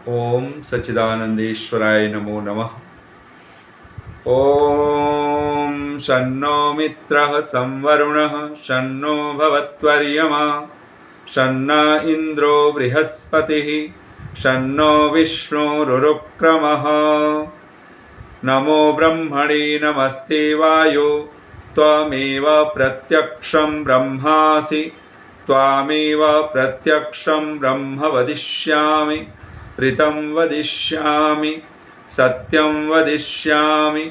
ओम सच्चिदानंदेश्वराय नमो नमः। ओम शन्नो मित्रः संवरुणः शन्नो भवत्वर्यमा शन्न इंद्रो बृहस्पतिः शन्नो विष्णुरुक्रमः। नमो ब्रह्मणे नमस्ते वायो त्वमेव प्रत्यक्षं ब्रह्मासि त्वामेव प्रत्यक्षं ब्रह्म वदिष्यामि ऋतं वदिष्यामि सत्यं वदिष्यामि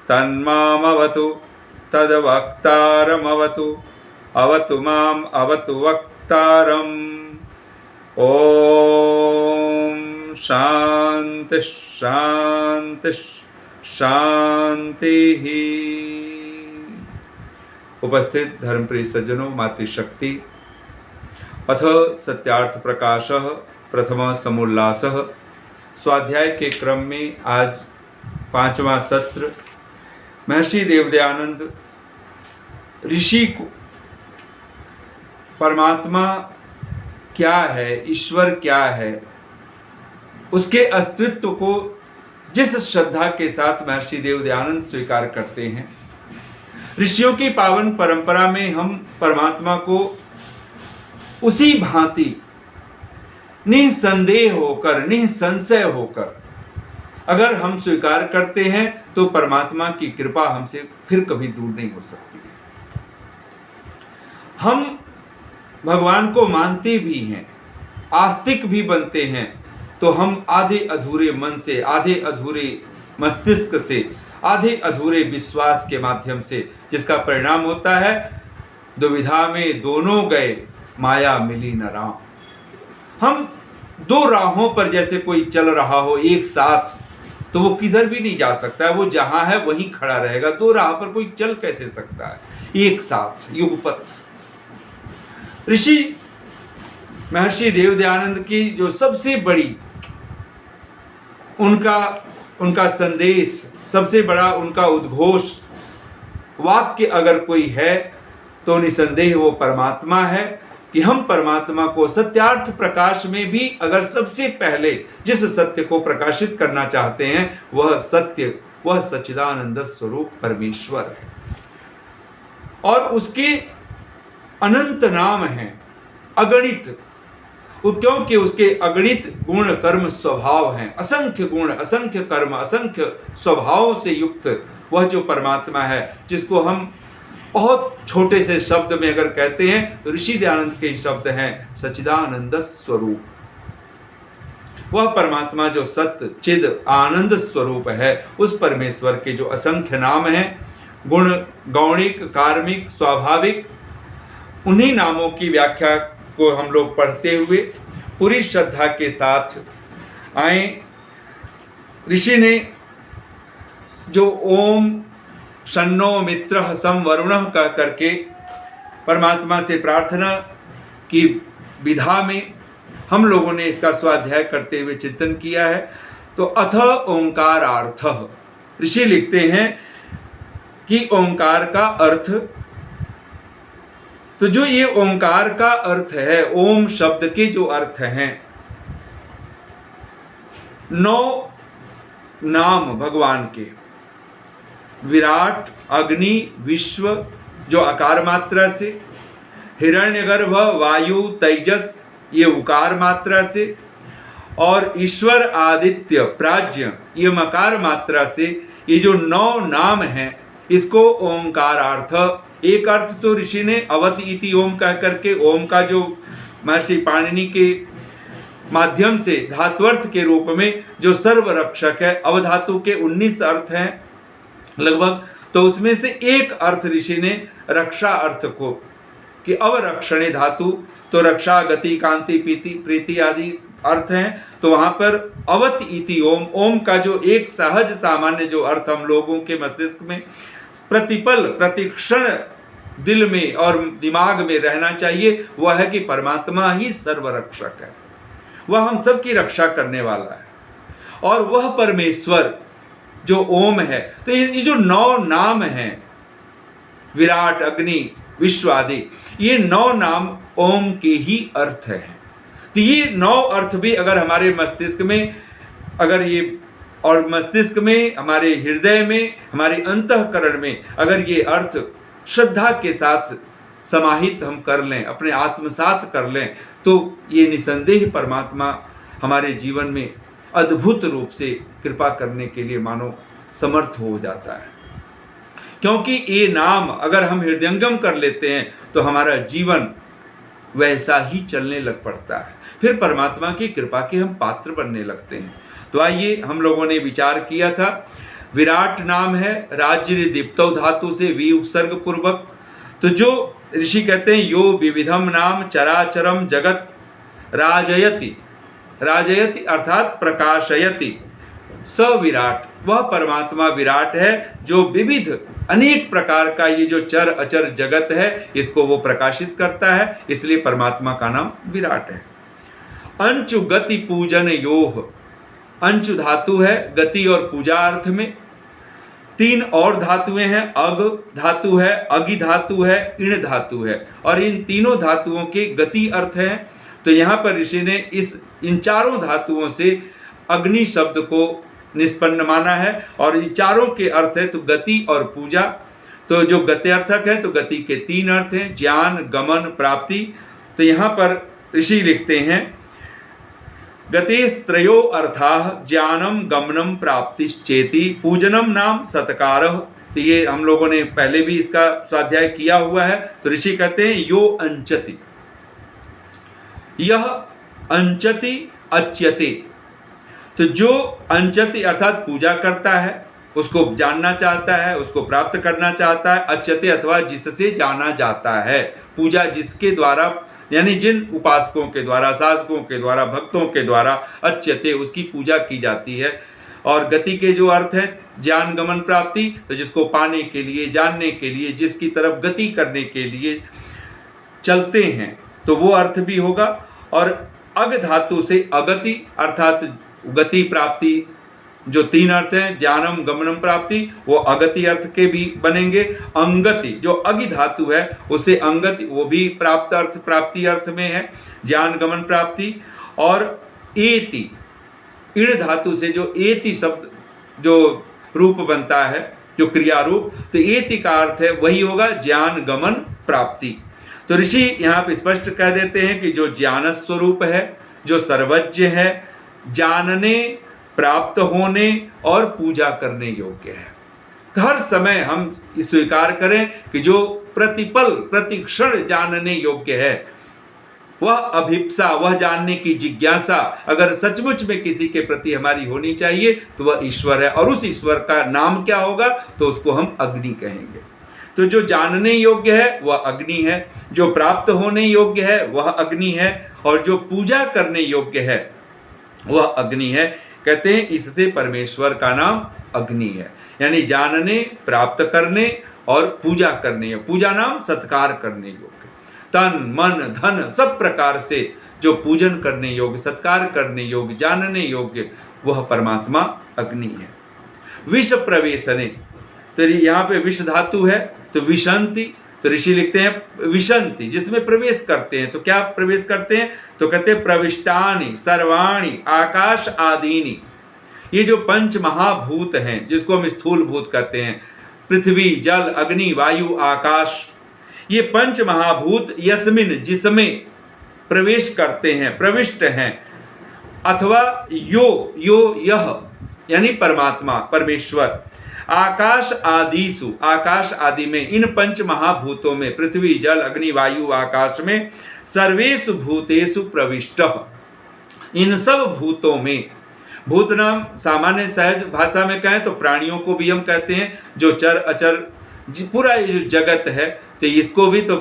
तन्मामवतु तद्वक्तारमवतु अवतु माम् अवतु वक्तारम्। ओम शांति शांति शांति। उपस्थित धर्मप्रिय सज्जनों, मातृशक्ति अथ सत्यार्थ प्रकाशः प्रथम समुल्लासः स्वाध्याय के क्रम में आज 5वां सत्र महर्षि देवदयानंद ऋषि को परमात्मा क्या है, ईश्वर क्या है, उसके अस्तित्व को जिस श्रद्धा के साथ महर्षि देवदयानंद स्वीकार करते हैं, ऋषियों की पावन परंपरा में हम परमात्मा को उसी भांति निसंदेह होकर, निसंशय होकर अगर हम स्वीकार करते हैं तो परमात्मा की कृपा हमसे फिर कभी दूर नहीं हो सकती है। हम भगवान को मानते भी हैं, आस्तिक भी बनते हैं, तो हम आधे अधूरे मन से, आधे अधूरे मस्तिष्क से, आधे अधूरे विश्वास के माध्यम से, जिसका परिणाम होता है दुविधा में दोनों गए माया मिली न राम। हम दो राहों पर जैसे कोई चल रहा हो एक साथ, तो वो किधर भी नहीं जा सकता है, वो जहां है वहीं खड़ा रहेगा। दो राह पर कोई चल कैसे सकता है एक साथ, युगपथ। ऋषि महर्षि देवदयानंद की जो सबसे बड़ी उनका संदेश, सबसे बड़ा उनका उद्घोष वाक्य अगर कोई है तो निसंदेह वो परमात्मा है कि हम परमात्मा को सत्यार्थ प्रकाश में भी अगर सबसे पहले जिस सत्य को प्रकाशित करना चाहते हैं, वह सत्य, वह सच्चिदानंद स्वरूप परमेश्वर है। और उसके अनंत नाम हैं, अगणित, क्योंकि उसके अगणित गुण कर्म स्वभाव हैं, असंख्य गुण, असंख्य कर्म, असंख्य स्वभावों से युक्त वह जो परमात्मा है, जिसको हम बहुत छोटे से शब्द में अगर कहते हैं तो ऋषि दयानंद के शब्द हैं सच्चिदानंद स्वरूप। वह परमात्मा जो सत्य चिद आनंद स्वरूप है, उस परमेश्वर के जो असंख्य नाम हैं, गुण गौणिक, कार्मिक, स्वाभाविक, उन्हीं नामों की व्याख्या को हम लोग पढ़ते हुए पूरी श्रद्धा के साथ आए। ऋषि ने जो ओम शन्नो मित्रः संवरुणः कह करके परमात्मा से प्रार्थना की विधा में हम लोगों ने इसका स्वाध्याय करते हुए चिंतन किया है। तो अथ ओंकारार्थः, ऋषि लिखते हैं कि ओंकार का अर्थ, तो जो ये ओंकार का अर्थ है, ओम शब्द के जो अर्थ हैं, 9 नाम भगवान के, विराट, अग्नि, विश्व जो आकार मात्रा से, हिरण्यगर्भ, वायु, तेजस ये उकार मात्रा से, और ईश्वर, आदित्य, प्राज्ञ ये मकार मात्रा से, ये जो 9 नाम हैं, इसको ओंकारार्थ। एक अर्थ तो ऋषि ने अवत इति ओम कह करके, ओम का जो महर्षि पाणिनि के माध्यम से धात्वर्थ के रूप में जो सर्वरक्षक है, अवधातु के 19 अर्थ हैं लगभग, तो उसमें से एक अर्थ ऋषि ने रक्षा अर्थ को, कि अवरक्षणे धातु, तो रक्षा, गति, कांति, प्रीति आदि अर्थ हैं, तो वहां पर अवत इति ओम, ओम का जो एक सहज सामान्य जो अर्थ हम लोगों के मस्तिष्क में प्रतिपल प्रतिक्षण दिल में और दिमाग में रहना चाहिए, वह है कि परमात्मा ही सर्वरक्षक है, वह हम सबकी रक्षा करने वाला है। और वह परमेश्वर जो ओम है, तो ये जो 9 नाम हैं, विराट, अग्नि, विश्व आदि, ये 9 नाम ओम के ही अर्थ हैं। तो ये 9 अर्थ भी अगर हमारे मस्तिष्क में, अगर ये और मस्तिष्क में, हमारे हृदय में, हमारे अंतःकरण में अगर ये अर्थ श्रद्धा के साथ समाहित हम कर लें, अपने आत्मसात कर लें, तो ये निसंदेह परमात्मा हमारे जीवन में अद्भुत रूप से कृपा करने के लिए मानो समर्थ हो जाता है। क्योंकि ये नाम अगर हम हृदयंगम कर लेते हैं तो हमारा जीवन वैसा ही चलने लग पड़ता है, फिर परमात्मा की कृपा के हम पात्र बनने लगते हैं। तो आइए, हम लोगों ने विचार किया था, विराट नाम है, राज्य दीप्तौ धातु से वी उपसर्ग पूर्वक। तो जो ऋषि कहते हैं यो विविधम नाम चराचरम जगत राजयति, राजयति अर्थात प्रकाशयति, सविराट, वह परमात्मा विराट है जो विविध अनेक प्रकार का ये जो चर अचर जगत है इसको वो प्रकाशित करता है, इसलिए परमात्मा का नाम विराट है। अंचु गति पूजन योह, अंचु धातु है गति और पूजा अर्थ में। 3 और धातुएं हैं, अग धातु है, अगि धातु है, इण धातु है, और इन तीनों धातुओं के गति अर्थ हैं। तो यहाँ पर ऋषि ने इन चारों धातुओं से अग्नि शब्द को निष्पन्न माना है, और इन चारों के अर्थ है तो गति और पूजा। तो जो गत्यर्थक है तो गति के 3 अर्थ हैं, ज्ञान, गमन, प्राप्ति। तो यहाँ पर ऋषि लिखते हैं गतेस्त्रयो अर्थाः ज्ञानम गमनम प्राप्तिश्चेति पूजनम नाम सत्कारः। तो ये हम लोगों ने पहले भी इसका स्वाध्याय किया हुआ है। तो ऋषि कहते हैं यो अंचति, यह अंचति अच्यते। तो जो अंचति अर्थात पूजा करता है, उसको जानना चाहता है, उसको प्राप्त करना चाहता है, अच्यते अथवा जिससे जाना जाता है, पूजा जिसके द्वारा यानी जिन उपासकों के द्वारा, साधकों के द्वारा, भक्तों के द्वारा अच्यते उसकी पूजा की जाती है। और गति के जो अर्थ है ज्ञान गमन प्राप्ति, तो जिसको पाने के लिए, जानने के लिए, जिसकी तरफ गति करने के लिए चलते हैं तो वो अर्थ भी होगा। और अग धातु से अगति अर्थात गति प्राप्ति, जो 3 अर्थ हैं ज्ञानम गमनम प्राप्ति, वो अगति अर्थ के भी बनेंगे। अंगति जो अगि धातु है उसे अंगति, वो भी प्राप्त अर्थ, प्राप्ति अर्थ में है, ज्ञान गमन प्राप्ति। और एति इण धातु से जो एति शब्द जो रूप बनता है, जो क्रिया रूप, तो एति का अर्थ है वही होगा ज्ञान गमन प्राप्ति। तो ऋषि यहाँ पे स्पष्ट कह देते हैं कि जो ज्ञान स्वरूप है, जो सर्वज्ञ है, जानने, प्राप्त होने और पूजा करने योग्य है। तो हर समय हम स्वीकार करें कि जो प्रतिपल प्रतिक्षण जानने योग्य है, वह अभिप्सा, वह जानने की जिज्ञासा अगर सचमुच में किसी के प्रति हमारी होनी चाहिए तो वह ईश्वर है। और उस ईश्वर का नाम क्या होगा, तो उसको हम अग्नि कहेंगे। तो जो जानने योग्य है वह अग्नि है, जो प्राप्त होने योग्य है वह अग्नि है, और जो पूजा करने योग्य है वह अग्नि है। कहते हैं इससे परमेश्वर का नाम अग्नि है, यानी जानने, प्राप्त करने और पूजा करने, पूजा नाम सत्कार करने योग्य, तन मन धन सब प्रकार से जो पूजन करने योग्य, सत्कार करने योग्य, जानने योग्य, वह परमात्मा अग्नि है। विष प्रवेशने, तो यहाँ पे विष धातु है, तो विशंति, तो ऋषि लिखते हैं विशंति, जिसमें प्रवेश करते हैं। तो क्या प्रवेश करते हैं, तो कहते हैं प्रविष्टानि सर्वाणि आकाश आदीनि। ये जो 5 महाभूत हैं जिसको हम स्थूल भूत कहते हैं, पृथ्वी, जल, अग्नि, वायु, आकाश, ये 5 महाभूत यस्मिन जिसमें प्रवेश करते हैं, प्रविष्ट हैं, अथवा यो यह यानी परमात्मा परमेश्वर, आकाश आदिसु, आकाश आदि में, इन 5 महाभूतों में, पृथ्वी, जल, अग्नि, वायु, आकाश में, सर्वेषु भूतेषु प्रविष्टः, इन सब भूतों में, भूत नाम सामान्य सहज भाषा में कहें तो प्राणियों को भी हम कहते हैं, जो चर अचर पूरा ये जो जगत है, तो इसको भी तो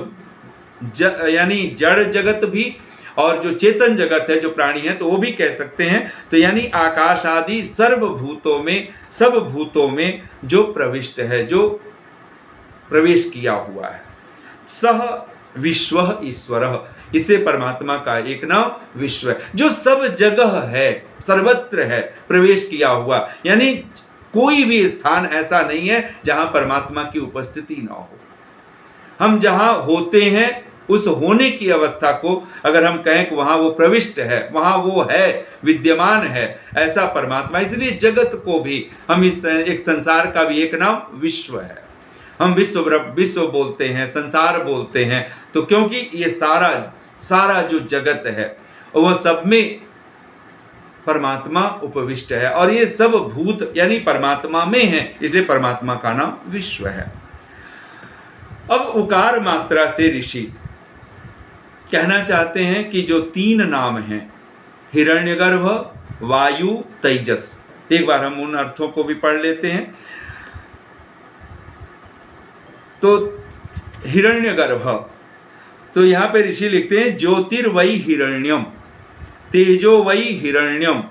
यानी जड़ जगत भी, और जो चेतन जगत है, जो प्राणी है, तो वो भी कह सकते हैं। तो यानी आकाश आदि सर्वभूतों में, सब भूतों में जो प्रविष्ट है, जो प्रवेश किया हुआ है, सह विश्व ईश्वर, इसे परमात्मा का एक नाम विश्व है, जो सब जगह है, सर्वत्र है, प्रवेश किया हुआ, यानी कोई भी स्थान ऐसा नहीं है जहां परमात्मा की उपस्थिति ना हो। हम जहां होते हैं उस होने की अवस्था को अगर हम कहें कि वहाँ वो प्रविष्ट है, वहाँ वो है, विद्यमान है, ऐसा परमात्मा। इसलिए जगत को भी हम इस एक संसार का भी एक नाम विश्व है। हम विश्व बोलते हैं, संसार बोलते हैं, तो क्योंकि ये सारा जो जगत है वह सब में परमात्मा उपविष्ट है और ये सब भूत यानी परमात्मा में है, इसलिए परमात्मा का नाम विश्व है। अब उकार मात्रा से ऋषि कहना चाहते हैं कि जो 3 नाम हैं, हिरण्यगर्भ, वायु, तेजस, एक बार हम उन अर्थों को भी पढ़ लेते हैं। तो हिरण्यगर्भ, तो यहाँ पे ऋषि लिखते हैं ज्योतिर्वै हिरण्यम तेजो वै हिरण्यम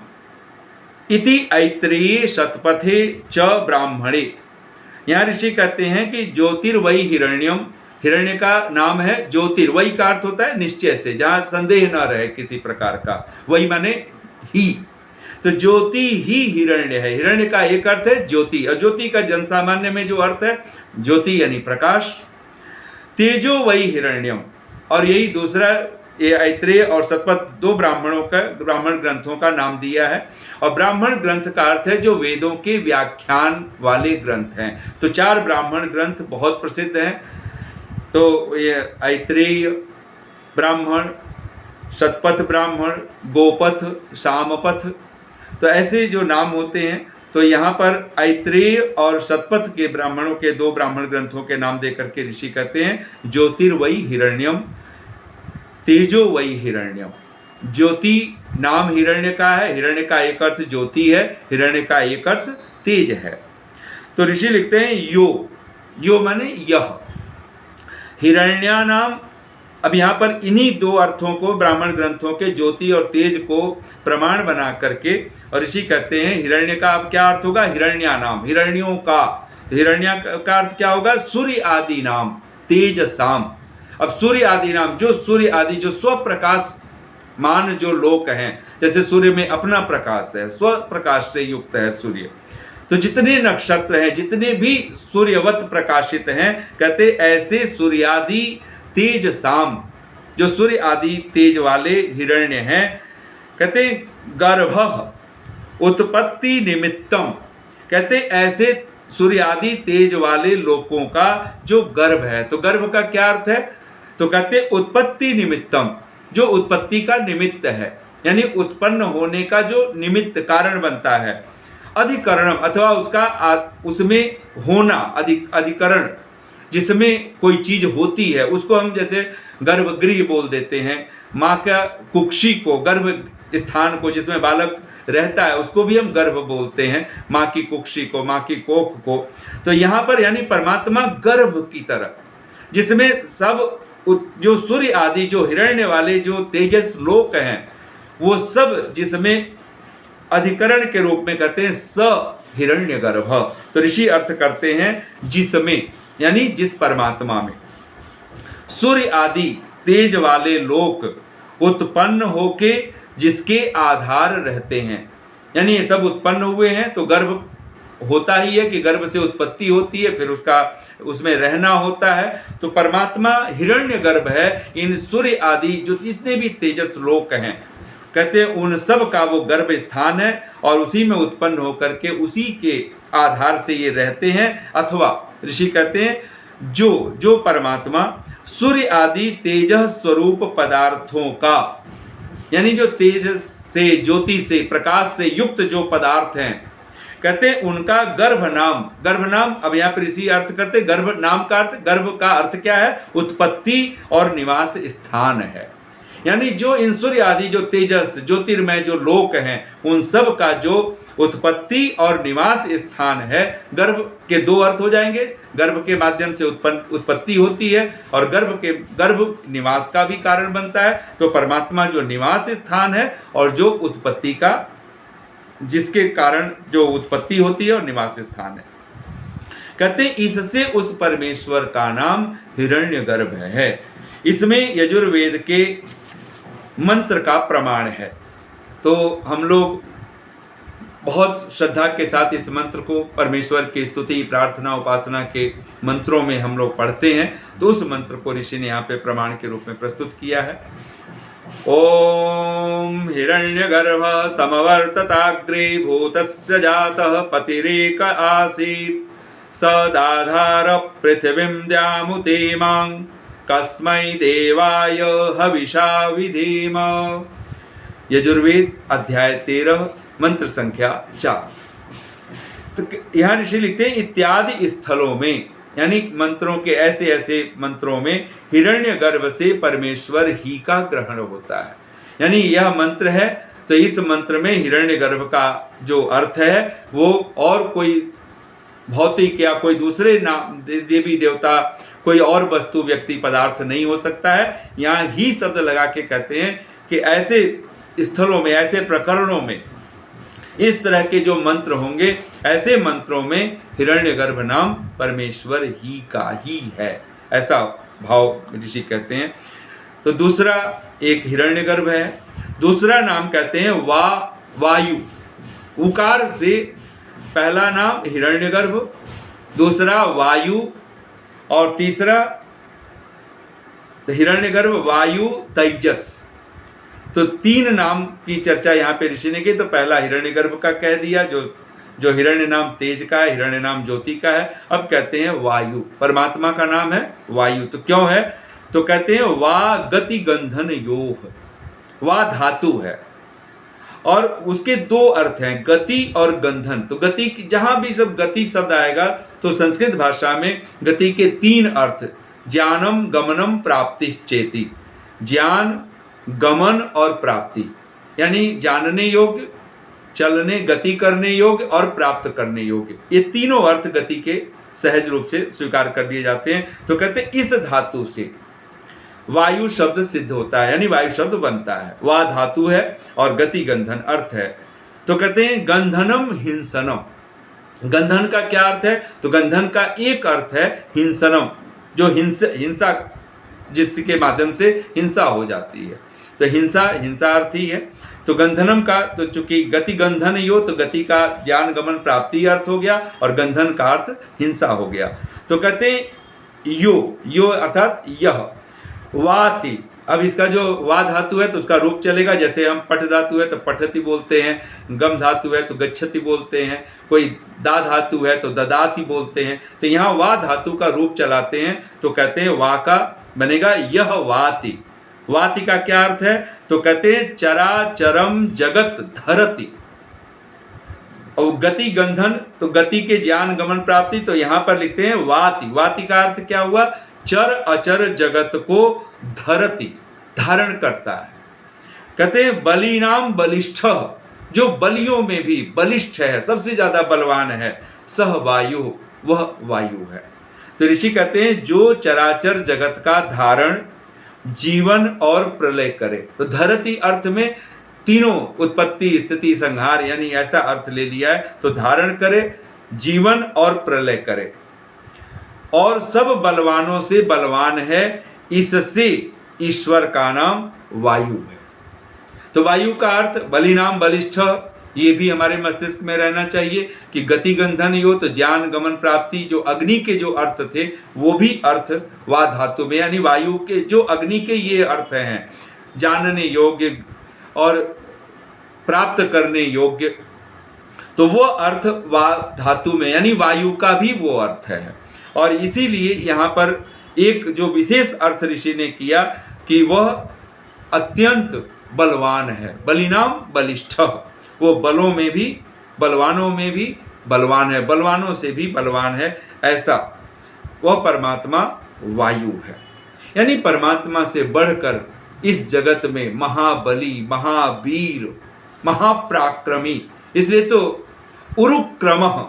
इति ऐत्रेये शतपथे च ब्राह्मणे। यहाँ ऋषि कहते हैं कि ज्योतिर्वै हिरण्यम, हिरण्य का नाम है, ज्योतिर्वै का अर्थ होता है निश्चय से, जहाँ संदेह न रहे किसी प्रकार का, वही माने ही, तो ज्योति ही हिरण्य है। हिरण्य का एक अर्थ है ज्योति, और ज्योति का जनसामान्य में जो अर्थ है ज्योति यानी प्रकाश। तेजो वै हिरण्यम, और यही दूसरा ये ऐत्रेय और शतपथ 2 ब्राह्मण ग्रंथों का नाम दिया है। और ब्राह्मण ग्रंथ का अर्थ है जो वेदों के व्याख्यान वाले ग्रंथ हैं। तो 4 ब्राह्मण ग्रंथ बहुत प्रसिद्ध हैं, तो ये ऐत्रेय ब्राह्मण, शतपथ ब्राह्मण, गोपथ, सामपथ, तो ऐसे जो नाम होते हैं। तो यहाँ पर ऐत्रेय और शतपथ के ब्राह्मणों के 2 ब्राह्मण ग्रंथों के नाम देकर के ऋषि कहते हैं ज्योतिर्वै हिरण्यम तेजो वै हिरण्यम। ज्योति नाम हिरण्य का है, हिरण्य का एक अर्थ ज्योति है, हिरण्य का एक अर्थ तेज है। तो ऋषि लिखते हैं यो माने यह, हिरण्या नाम। अब यहाँ पर इन्हीं 2 अर्थों को ब्राह्मण ग्रंथों के ज्योति और तेज को प्रमाण बना करके और ऋषि कहते हैं हिरण्य का अब क्या अर्थ होगा, हिरण्या नाम, हिरण्यों का। तो हिरण्या का अर्थ क्या होगा, सूर्य आदि नाम, तेज साम। अब सूर्य आदि नाम, जो सूर्य आदि जो स्वप्रकाश मान जो लोक हैं, जैसे सूर्य में अपना प्रकाश है, स्व प्रकाश से युक्त है सूर्य, तो जितने नक्षत्र हैं, जितने भी सूर्यवत प्रकाशित हैं, कहते ऐसे सूर्यादि तेज साम, जो सूर्य आदि तेज वाले हिरण्य हैं, कहते गर्भ उत्पत्ति निमित्तम, कहते ऐसे सूर्य आदि तेज वाले लोकों का जो गर्भ है। तो गर्भ का क्या अर्थ है, तो कहते उत्पत्ति निमित्तम, जो उत्पत्ति का निमित्त है, यानी उत्पन्न होने का जो निमित्त कारण बनता है। अधिकरणम अथवा उसका उसमें होना, अधिकरण, जिसमें कोई चीज होती है उसको हम जैसे गर्भगृह बोल देते हैं। माँ का कुक्षी को, गर्भ स्थान को जिसमें बालक रहता है, उसको भी हम गर्भ बोलते हैं, माँ की कुक्षी को, माँ की कोख को। तो यहाँ पर यानी परमात्मा गर्भ की तरह, जिसमें सब जो सूर्य आदि जो हिरण्य वाले जो तेजस लोक हैं, वो सब जिसमें अधिकरण के रूप में कहते हैं स हिरण्य गर्भ। तो ऋषि अर्थ करते हैं जिसमें, यानी जिस परमात्मा में सूर्य आदि तेज वाले लोक उत्पन्न होके जिसके आधार रहते हैं, यानी ये सब उत्पन्न हुए हैं। तो गर्भ होता ही है कि गर्भ से उत्पत्ति होती है, फिर उसमें रहना होता है। तो परमात्मा हिरण्य गर्भ है। इन सूर्य आदि जो जितने भी तेजस लोक हैं, कहते हैं उन सब का वो गर्भ स्थान है और उसी में उत्पन्न होकर के उसी के आधार से ये रहते हैं। अथवा ऋषि कहते हैं जो परमात्मा सूर्य आदि तेज स्वरूप पदार्थों का, यानी जो तेज से, ज्योति से, प्रकाश से युक्त जो पदार्थ हैं, कहते हैं उनका गर्भ नाम। अब यहाँ पर ऋषि अर्थ करते गर्भ नाम का अर्थ, गर्भ का अर्थ क्या है, उत्पत्ति और निवास स्थान है। यानी जो इन सूर्य आदि जो तेजस ज्योतिर्मय जो लोक हैं, उन सब का जो उत्पत्ति और निवास स्थान है। गर्भ के 2 अर्थ हो जाएंगे, गर्भ के माध्यम से उत्पत्ति होती है और गर्भ निवास का भी कारण बनता है। तो परमात्मा जो निवास स्थान है और जो उत्पत्ति का, जिसके कारण जो उत्पत्ति होती है और निवास स्थान है, कहते इससे उस परमेश्वर का नाम हिरण्यगर्भ है। इसमें यजुर्वेद के मंत्र का प्रमाण है। तो हम लोग बहुत श्रद्धा के साथ इस मंत्र को परमेश्वर की स्तुति, प्रार्थना, उपासना के मंत्रों में हम लोग पढ़ते हैं। तो उस मंत्र को ऋषि ने यहाँ पे प्रमाण के रूप में प्रस्तुत किया है। ओम हिरण्यगर्भ समवर्तताग्रे भूतस्य जातः पतिरेक आसीत् सदाधार पृथिवीं द्यामुतेमां कस्मै देवाय हविषा विधीम। यजुर्वेद अध्याय 13 मंत्र संख्या 4। तो यहाँ ऋषि लिखते हैं इत्यादि स्थलों में, यानी मंत्रों के ऐसे ऐसे मंत्रों में हिरण्यगर्भ से परमेश्वर ही का ग्रहण होता है। यानी यह मंत्र है तो इस मंत्र में हिरण्यगर्भ का जो अर्थ है वो और कोई भौतिक या कोई दूसरे नाम देवी देवता, कोई और वस्तु, व्यक्ति, पदार्थ नहीं हो सकता है। यहाँ ही शब्द लगा के कहते हैं कि ऐसे स्थलों में, ऐसे प्रकरणों में इस तरह के जो मंत्र होंगे, ऐसे मंत्रों में हिरण्यगर्भ नाम परमेश्वर ही का ही है, ऐसा भाव ऋषि कहते हैं। तो दूसरा एक हिरण्यगर्भ है, दूसरा नाम कहते हैं वायु। उकार से पहला नाम हिरण्यगर्भ, दूसरा वायु और तीसरा हिरण्यगर्भ, वायु, तेजस। तो 3 नाम की चर्चा यहाँ पे ऋषि ने की। तो पहला हिरण्यगर्भ का कह दिया, जो हिरण्य नाम तेज का है, हिरण्य नाम ज्योति का है। अब कहते हैं वायु, परमात्मा का नाम है वायु। तो क्यों है? तो कहते हैं वा गति गंधन योह, वा धातु है और उसके 2 अर्थ हैं, गति और गंधन। तो गति, जहां भी सब गति शब्द आएगा तो संस्कृत भाषा में गति के 3 अर्थ, ज्ञानम, गमनम, प्राप्तिश्चेति। ज्ञान, गमन और प्राप्ति, यानी जानने योग्य, चलने, गति करने योग्य और प्राप्त करने योग्य, ये तीनों अर्थ गति के सहज रूप से स्वीकार कर दिए जाते हैं। तो कहते हैं इस धातु से वायु शब्द सिद्ध होता है, यानी वायु शब्द बनता है। वा धातु है और गति गंधन अर्थ है। तो कहते हैं गंधनम हिंसनम। गंधन का क्या अर्थ है? तो गंधन का एक अर्थ है हिंसनम, जो हिंसा, जिसके माध्यम से हिंसा हो जाती है। तो हिंसा अर्थ ही है। तो गंधनम का, तो चूंकि गति गंधन यो, तो गति का ज्ञान, गमन, प्राप्ति अर्थ हो गया और गंधन का अर्थ हिंसा हो गया। तो कहते हैं यो अर्थात यह, वाति। अब इसका जो वा धातु है तो उसका रूप चलेगा, जैसे हम पठ धातु है तो पठति बोलते हैं, गम धातु है तो गच्छति बोलते हैं, कोई दा धातु है तो ददाति बोलते हैं। तो यहाँ वा धातु का रूप चलाते हैं तो कहते हैं वा का बनेगा यह वाति। वाति का क्या अर्थ है? तो कहते हैं चराचरम जगत धरति। और गति गंधन, तो गति के ज्ञान, गमन, प्राप्ति। तो यहाँ पर लिखते हैं वाति। वाति का अर्थ क्या हुआ? चर अचर जगत को धरति, धारण करता है। कहते हैं बलिनाम बलिष्ठ, जो बलियों में भी बलिष्ठ है, सबसे ज्यादा बलवान है, सह वायु, वह वायु है। तो ऋषि कहते हैं जो चराचर जगत का धारण, जीवन और प्रलय करे। तो धरती अर्थ में तीनों, उत्पत्ति, स्थिति, संहार, यानी ऐसा अर्थ ले लिया है। तो धारण करे, जीवन और प्रलय करे, और सब बलवानों से बलवान है, इससे ईश्वर का नाम वायु है। तो वायु का अर्थ बलिनाम बलिष्ठ, ये भी हमारे मस्तिष्क में रहना चाहिए कि गति गंधन यो, तो ज्ञान, गमन, प्राप्ति। जो अग्नि के जो अर्थ थे वो भी अर्थ वा धातु में, यानी वायु के जो अग्नि के ये अर्थ हैं, जानने योग्य और प्राप्त करने योग्य, तो वो अर्थ वा धातु में, यानी वायु का भी वो अर्थ है। और इसीलिए यहाँ पर एक जो विशेष अर्थ ऋषि ने किया कि वह अत्यंत बलवान है, बलिनाम बलिष्ठ। वो बलों में भी, बलवानों में भी बलवान है, बलवानों से भी बलवान है, ऐसा वह परमात्मा वायु है। यानी परमात्मा से बढ़कर इस जगत में महाबली, महावीर, महापराक्रमी, इसलिए तो उरुक्रमः,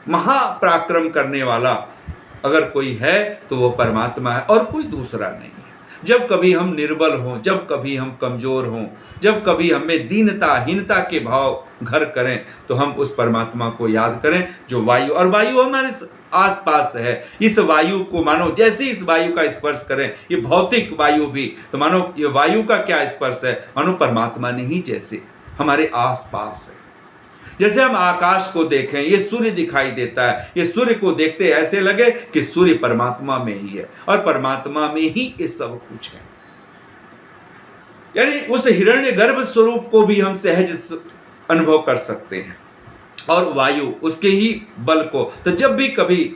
महापराक्रम करने वाला अगर कोई है तो वो परमात्मा है और कोई दूसरा नहीं है। जब कभी हम निर्बल हों, जब कभी हम कमज़ोर हों, जब कभी हमें दीनता, हीनता के भाव घर करें, तो हम उस परमात्मा को याद करें जो वायु, और वायु हमारे आसपास है। इस वायु को मानो, जैसे इस वायु का स्पर्श करें, ये भौतिक वायु भी, तो मानो ये वायु का क्या स्पर्श है, मानो परमात्मा ने ही जैसे हमारे आसपास है। जैसे हम आकाश को देखें, ये सूर्य दिखाई देता है, ये सूर्य को देखते ऐसे लगे कि सूर्य परमात्मा में ही है और परमात्मा में ही ये सब कुछ है। यानी उस हिरण्यगर्भ स्वरूप को भी हम सहज अनुभव कर सकते हैं, और वायु उसके ही बल को। तो जब भी कभी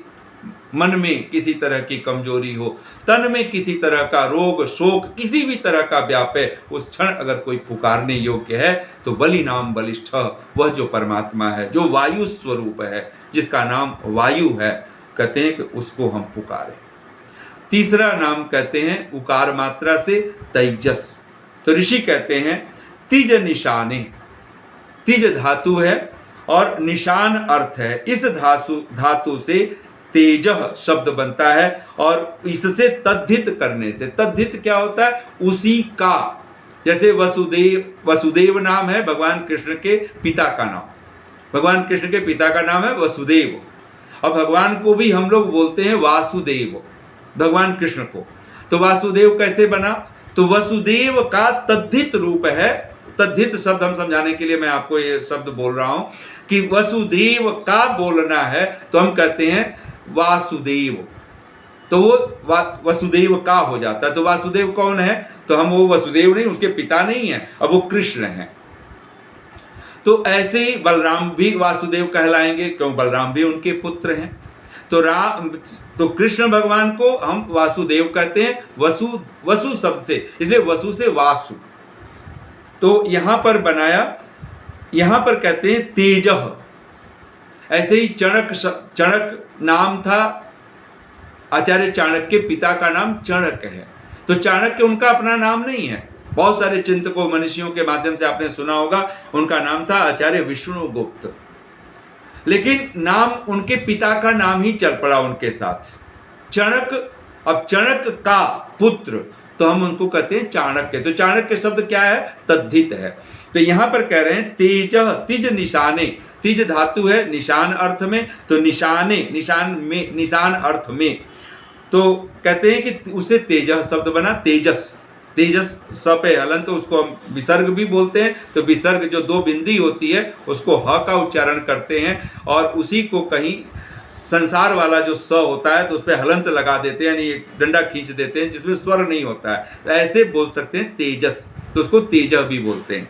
मन में किसी तरह की कमजोरी हो, तन में किसी तरह का रोग शोक किसी भी तरह का व्यापे, उस क्षण अगर कोई पुकारने योग्य है तो बलि नाम बलिष्ठ, वह जो परमात्मा है, जो वायु स्वरूप है, जिसका नाम वायु है, कहते हैं कि उसको हम पुकारें। तीसरा नाम कहते हैं उकार मात्रा से तेजस। तो ऋषि कहते हैं तिज निशाने, तिज धातु है और निशान अर्थ है। इस धातु से तेज शब्द बनता है, और इससे तद्धित करने से, तद्धित क्या होता है, उसी का। जैसे वसुदेव नाम है भगवान कृष्ण के पिता का नाम, भगवान कृष्ण के पिता का नाम है वसुदेव, और भगवान को भी हम लोग बोलते हैं वासुदेव, भगवान कृष्ण को। तो वासुदेव कैसे बना, तो वसुदेव का तद्धित रूप है। तद्धित शब्द हम समझाने के लिए मैं आपको ये शब्द बोल रहा हूं कि वसुदेव का बोलना है तो हम कहते हैं वासुदेव, तो वो वसुदेव का हो जाता है। तो वासुदेव कौन है, तो हम वो वसुदेव नहीं, उसके पिता नहीं है, अब वो कृष्ण हैं। तो ऐसे ही बलराम भी वासुदेव कहलाएंगे, क्यों, बलराम भी उनके पुत्र हैं। तो कृष्ण भगवान को हम वासुदेव कहते हैं, वसु शब्द से, इसलिए वसु से वासु। तो यहां पर बनाया, यहां पर कहते हैं तेजः। ऐसे ही चणक नाम था, आचार्य चाणक्य के पिता का नाम चाणक्य है। तो चाणक्य उनका अपना नाम नहीं है, बहुत सारे चिंतकों मनीषियों के माध्यम से आपने सुना होगा, उनका नाम था आचार्य विष्णुगुप्त, लेकिन नाम उनके पिता का नाम ही चल पड़ा उनके साथ, चणक। अब चणक का पुत्र, तो हम उनको कहते हैं चाणक्य। तो चाणक्य शब्द क्या है, तद्धित है। तो यहां पर कह रहे हैं तेज, तिज निशाने, तिज धातु है निशान अर्थ में, तो निशाने, निशान में, निशान अर्थ में, तो कहते हैं कि उसे तेज शब्द बना, तेजस। तेजस स पे हलन, तो उसको हम विसर्ग भी बोलते हैं। तो विसर्ग जो दो बिंदी होती है उसको ह का उच्चारण करते हैं, और उसी को कहीं संसार वाला जो स होता है तो उस पर हलंत लगा देते हैं, यानी एक डंडा खींच देते हैं जिसमें स्वर नहीं होता है, तो ऐसे बोल सकते हैं तेजस, तो उसको तेज भी बोलते हैं।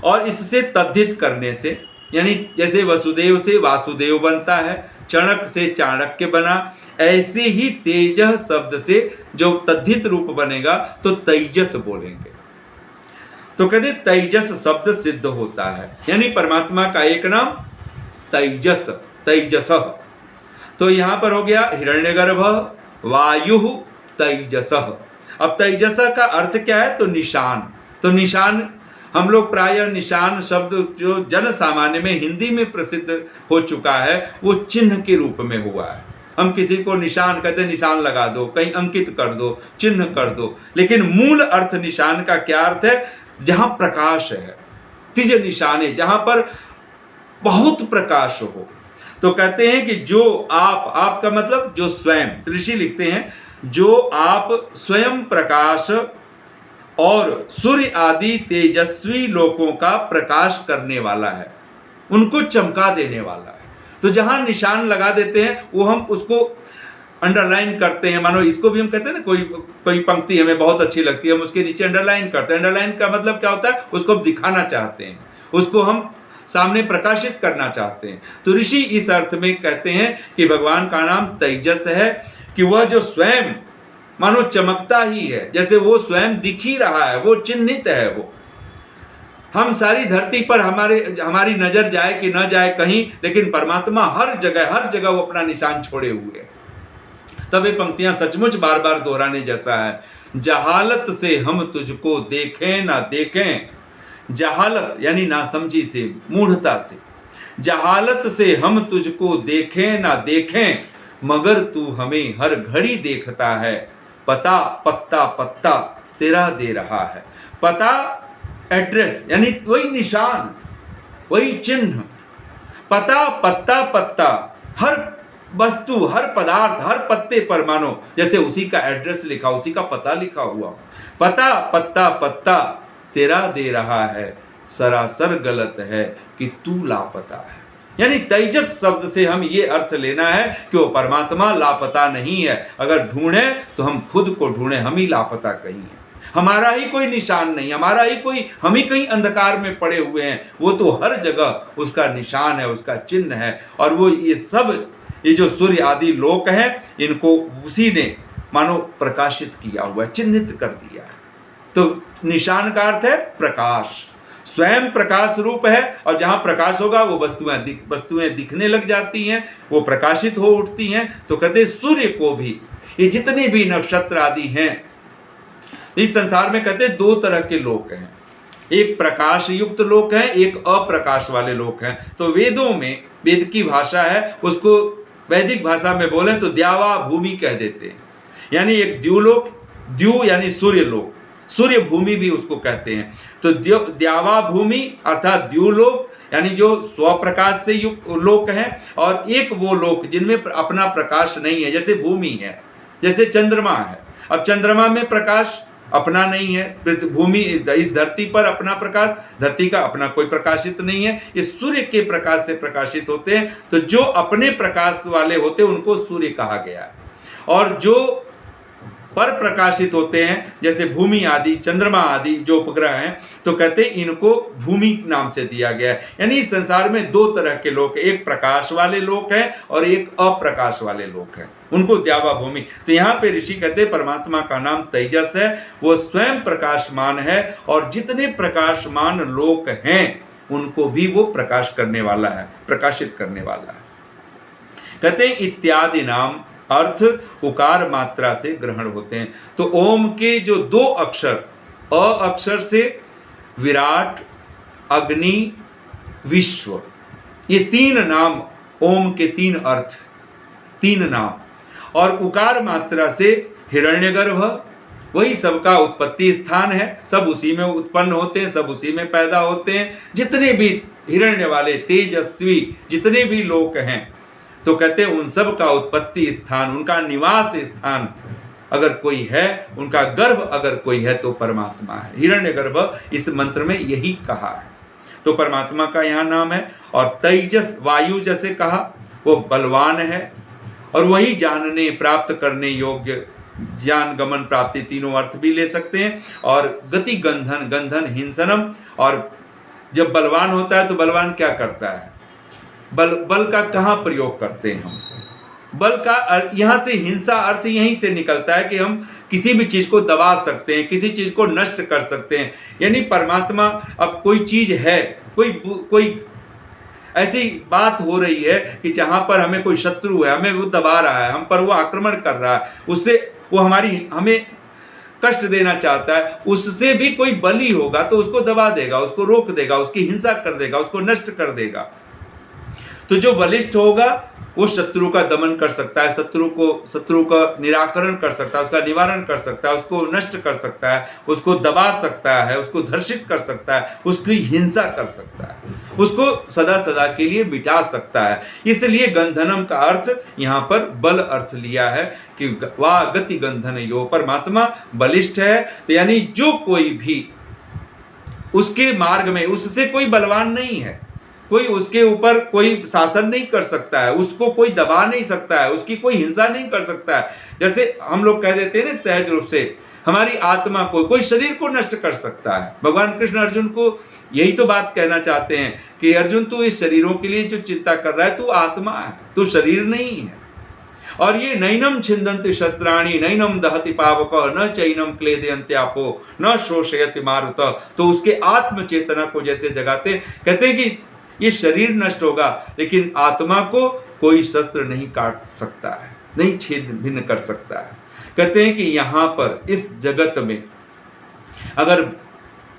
और इससे तद्धित करने से, यानी जैसे वसुदेव से वासुदेव बनता है, चणक से चाणक्य बना, ऐसे ही तेज शब्द से जो तद्धित रूप बनेगा तो तेजस बोलेंगे। तो कहते तेजस शब्द सिद्ध होता है, यानी परमात्मा का एक नाम तेजस, तेजस। तो यहां पर हो गया हिरण्यगर्भ, वायु, तेजस। अब तेजस का अर्थ क्या है, तो निशान। तो निशान हम लोग प्रायः निशान शब्द जो जन सामान्य में हिंदी में प्रसिद्ध हो चुका है, वो चिन्ह के रूप में हुआ है। हम किसी को निशान कहते हैं, निशान लगा दो, कहीं अंकित कर दो, चिन्ह कर दो, लेकिन मूल अर्थ निशान का क्या अर्थ है, जहां प्रकाश है, तिज निशाने, जहां पर बहुत प्रकाश हो। तो कहते हैं कि जो आप का मतलब जो स्वयं, ऋषि लिखते हैं जो आप स्वयं प्रकाश और सूर्य आदि तेजस्वी लोकों का प्रकाश करने वाला है, उनको चमका देने वाला है। तो जहां निशान लगा देते हैं वो हम उसको अंडरलाइन करते हैं। मानो इसको भी हम कहते हैं ना, कोई पंक्ति हमें बहुत अच्छी लगती है, हम उसके नीचे अंडरलाइन करते हैं। अंडरलाइन का मतलब क्या होता है, उसको हम दिखाना चाहते हैं, उसको हम सामने प्रकाशित करना चाहते हैं। तो ऋषि इस अर्थ में कहते हैं कि भगवान का नाम तेजस है, कि वह जो स्वयं मानो चमकता ही है, जैसे वो स्वयं दिख ही रहा है, वो चिन्हित है। वो हम सारी धरती पर हमारी नजर जाए कि न जाए कहीं, लेकिन परमात्मा हर जगह वो अपना निशान छोड़े हुए है। तब ये पंक्तियां सचमुच बार बार दोहराने जैसा है। जहालत से हम तुझको देखें ना देखें, जहालत यानी नासमझी से, मूढ़ता से, जहालत से हम तुझको देखें ना देखें, मगर तू हमें हर घड़ी देखता है। पता पत्ता पत्ता तेरा दे रहा है। पता एड्रेस, यानी वही निशान, वही चिन्ह। पता पत्ता पत्ता, हर वस्तु, हर पदार्थ, हर पत्ते पर मानो जैसे उसी का एड्रेस लिखा, उसी का पता लिखा हुआ। पता पत्ता पत्ता तेरा दे रहा है, सरासर गलत है कि तू लापता है। यानी तेजस शब्द से हम ये अर्थ लेना है कि वो परमात्मा लापता नहीं है। अगर ढूंढे तो हम खुद को ढूंढे, हम ही लापता कहीं हैं, हमारा ही कोई निशान नहीं, हमारा ही कोई, हम ही कहीं अंधकार में पड़े हुए हैं। वो तो हर जगह उसका निशान है, उसका चिन्ह है। और वो ये सब, ये जो सूर्य आदि लोक हैं, इनको उसी ने मानो प्रकाशित किया हुआ, चिन्हित कर दिया है। तो निशान का अर्थ है प्रकाश, स्वयं प्रकाश रूप है। और जहाँ प्रकाश होगा वो वस्तुएं दिखने लग जाती हैं, वो प्रकाशित हो उठती हैं। तो कहते सूर्य को भी, ये जितने भी नक्षत्र आदि हैं इस संसार में, कहते दो तरह के लोक हैं, एक प्रकाश युक्त लोक है, एक अप्रकाश वाले लोक हैं। तो वेदों में, वेद की भाषा है, उसको वैदिक भाषा में बोले तो द्यावा भूमि कह देते हैं। यानी एक द्युलोक, द्यु यानी सूर्य लोक, सूर्य भूमि भी उसको कहते हैं। तो द्यावा भूमि अर्थात द्युलोक यानी जो स्वप्रकाश से युक्त लोक है, और एक वो लोक जिनमें अपना प्रकाश नहीं है, जैसे भूमि है, जैसे चंद्रमा है। अब चंद्रमा में प्रकाश अपना नहीं है, भूमि इस धरती पर अपना प्रकाश, धरती का अपना कोई प्रकाशित नहीं है, ये सूर्य के प्रकाश से प्रकाशित होते हैं। तो जो अपने प्रकाश वाले होते हैं उनको सूर्य कहा गया है, और जो पर प्रकाशित होते हैं जैसे भूमि आदि, चंद्रमा आदि जो उपग्रह हैं, तो कहते हैं इनको भूमि नाम से दिया गया है। यानी इस संसार में दो तरह के लोक, एक प्रकाश वाले लोक हैं और एक अप्रकाश वाले लोक हैं, उनको द्यावा भूमि। तो यहाँ पे ऋषि कहते हैं परमात्मा का नाम तेजस है, वो स्वयं प्रकाशमान है, और जितने प्रकाशमान लोक हैं उनको भी वो प्रकाश करने वाला है, प्रकाशित करने वाला है। कहते हैं इत्यादि नाम अर्थ उकार मात्रा से ग्रहण होते हैं। तो ओम के जो दो अक्षर, अ अक्षर से विराट, अग्नि, विश्व, ये तीन नाम, ओम के तीन अर्थ, तीन नाम, और उकार मात्रा से हिरण्यगर्भ, वही सबका उत्पत्ति स्थान है, सब उसी में उत्पन्न होते हैं, सब उसी में पैदा होते हैं। जितने भी हिरण्य वाले तेजस्वी जितने भी लोक हैं, तो कहते हैं उन सब का उत्पत्ति स्थान, उनका निवास स्थान अगर कोई है, उनका गर्भ अगर कोई है तो परमात्मा है। हिरण्यगर्भ इस मंत्र में यही कहा है। तो परमात्मा का यहाँ नाम है। और तेजस, वायु जैसे कहा, वो बलवान है, और वही जानने प्राप्त करने योग्य, ज्ञान गमन प्राप्ति तीनों अर्थ भी ले सकते हैं। और गति गंधन, गंधन हिंसनम, और जब बलवान होता है तो बलवान क्या करता है, बल का कहाँ प्रयोग करते हैं हम, बल का यहाँ से हिंसा अर्थ यहीं से निकलता है कि हम किसी भी चीज़ को दबा सकते हैं, किसी चीज़ को नष्ट कर सकते हैं। यानी परमात्मा, अब कोई चीज़ है, कोई ऐसी बात हो रही है कि जहाँ पर हमें कोई शत्रु है, हमें वो दबा रहा है, हम पर वो आक्रमण कर रहा है, उससे वो हमें कष्ट देना चाहता है, उससे भी कोई बली होगा तो उसको दबा देगा, उसको रोक देगा, उसकी हिंसा कर देगा, उसको नष्ट कर देगा। तो जो बलिष्ठ होगा वो शत्रु का दमन कर सकता है, शत्रु का निराकरण कर सकता है, उसका निवारण कर सकता है, उसको नष्ट कर सकता है, उसको दबा सकता है, उसको धर्षित कर सकता है, उसकी हिंसा कर सकता है, उसको सदा सदा के लिए मिटा सकता है। इसलिए गंधनम का अर्थ यहाँ पर बल अर्थ लिया है कि वाह गति गंधन यो, परमात्मा बलिष्ठ है। तो यानी जो कोई भी उसके मार्ग में, उससे कोई बलवान नहीं है, कोई उसके ऊपर कोई शासन नहीं कर सकता है, उसको कोई दबा नहीं सकता है, उसकी कोई हिंसा नहीं कर सकता है। जैसे हम लोग कह देते हैं ना सहज रूप से, हमारी आत्मा को कोई शरीर को नष्ट कर सकता है। भगवान कृष्ण अर्जुन को यही तो बात कहना चाहते हैं कि अर्जुन तू इस शरीरों के लिए जो चिंता कर रहा है, तू आत्मा है, तू शरीर नहीं है। और ये नैनम छिंदन्ति शस्त्राणि नैनम दहति पावक न चैनम क्लेदयन्त्यापो न शोषयति मारुत। तो उसके आत्म चेतना को जैसे जगाते, कहते हैं कि ये शरीर नष्ट होगा लेकिन आत्मा को कोई शस्त्र नहीं काट सकता है, नहीं छेद भिन्न कर सकता है। कहते हैं कि यहाँ पर इस जगत में अगर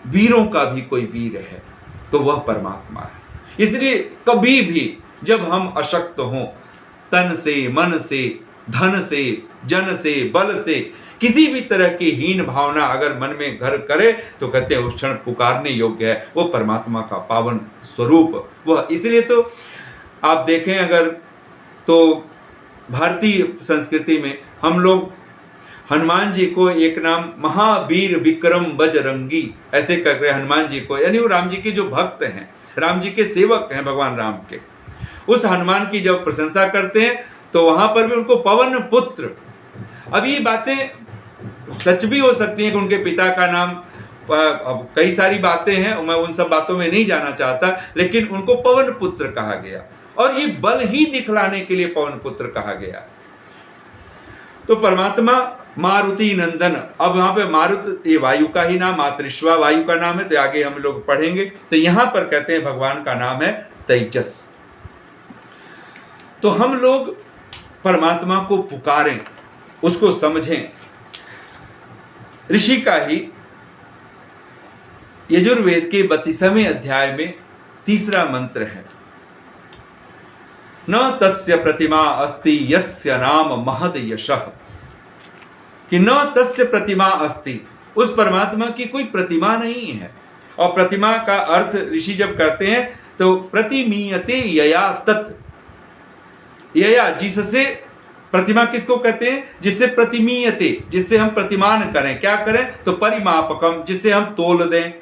वीरों का भी कोई वीर है तो वह परमात्मा है। इसलिए कभी भी जब हम अशक्त हों, तन से, मन से, धन से, जन से, बल से, किसी भी तरह की हीन भावना अगर मन में घर करे तो कहते हैं उस क्षण पुकारने योग्य है वो परमात्मा का पावन स्वरूप वह। इसलिए तो आप देखें अगर तो भारतीय संस्कृति में हम लोग हनुमान जी को एक नाम महावीर विक्रम बजरंगी ऐसे कर रहे हनुमान जी को, यानी वो राम जी के जो भक्त हैं, राम जी के सेवक हैं भगवान राम के। उस हनुमान की जब प्रशंसा करते हैं तो वहां पर भी उनको पवन पुत्र, अब ये बातें सच भी हो सकती हैं कि उनके पिता का नाम, अब कई सारी बातें हैं, मैं उन सब बातों में नहीं जाना चाहता, लेकिन उनको पवन पुत्र कहा गया और ये बल ही दिखलाने के लिए पवन पुत्र कहा गया। तो परमात्मा मारुति नंदन, अब वहां पे मारुत ये वायु का ही नाम, मातृश्वा वायु का नाम है, तो आगे हम लोग पढ़ेंगे। तो यहां पर कहते हैं भगवान का नाम है तेजस। तो हम लोग परमात्मा को पुकारें, उसको समझें। ऋषि का ही यजुर्वेद के 32वें अध्याय में 3रा मंत्र है, न तस्य प्रतिमा अस्ति यस्य नाम महद यशः, कि न तस्य प्रतिमा अस्ति, उस परमात्मा की कोई प्रतिमा नहीं है। और प्रतिमा का अर्थ ऋषि जब करते हैं तो प्रतिमीयते यया तत्, यया जिससे, प्रतिमा किसको कहते हैं, जिससे प्रतिमीयते, जिससे हम प्रतिमान करें, क्या करें, तो परिमापकम, जिससे हम तोल दें,